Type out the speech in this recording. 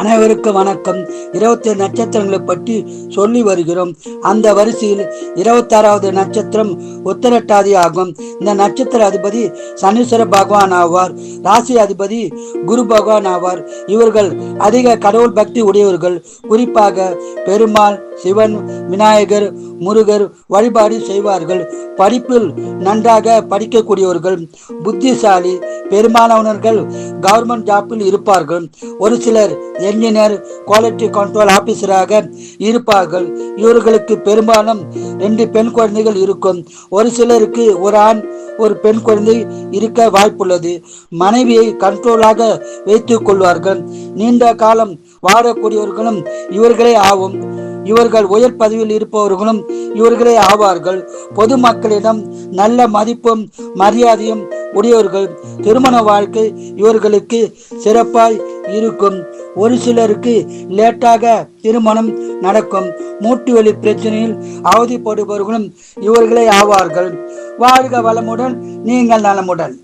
அனைவருக்கும் வணக்கம். 27 நட்சத்திரங்களை பற்றி சொல்லி வருகிறோம். அந்த வரிசையில் 26வது நட்சத்திரம் உத்திரட்டாதி ஆகும். இந்த நட்சத்திர அதிபதி சனீஸ்வர பகவான் ஆவார். ராசி அதிபதி குரு பகவான் ஆவார். இவர்கள் அதிக கடவுள் பக்தி உடையவர்கள். குறிப்பாக பெருமாள், சிவன், விநாயகர், முருகர் வழிபாடு செய்வார்கள். படிப்பில் நன்றாக படிக்கக்கூடியவர்கள், புத்திசாலி, பெரும்பாலானவர்கள் கவர்மெண்ட் ஜாப்பில் இருப்பார்கள். ஒரு சிலர் என்ஜினியர், குவாலிட்டி கண்ட்ரோல் ஆபீசராக இருப்பார்கள். இவர்களுக்கு பெரும்பாலும் 2 பெண் குழந்தைகள் இருக்கும். ஒரு சிலருக்கு ஒரு ஆண் ஒரு பெண் குழந்தை இருக்க வாய்ப்புள்ளது. மனைவியை கண்ட்ரோலாக வைத்துக் கொள்வார்கள். நீண்ட காலம் வாழக்கூடியவர்களும் இவர்களே ஆகும். இவர்கள் உயர் பதவியில் இருப்பவர்களும் இவர்களே ஆவார்கள். பொதுமக்களிடம் நல்ல மதிப்பும் மரியாதையும் உடையவர்கள். திருமண வாழ்க்கை இவர்களுக்கு சிறப்பாய் இருக்கும். ஒரு சிலருக்கு லேட்டாக திருமணம் நடக்கும். மூட்டுவலி பிரச்சனையில் அவதிப்படுபவர்களும் இவர்களே ஆவார்கள். வாழ்க வளமுடன், நீங்கள் நலமுடன்.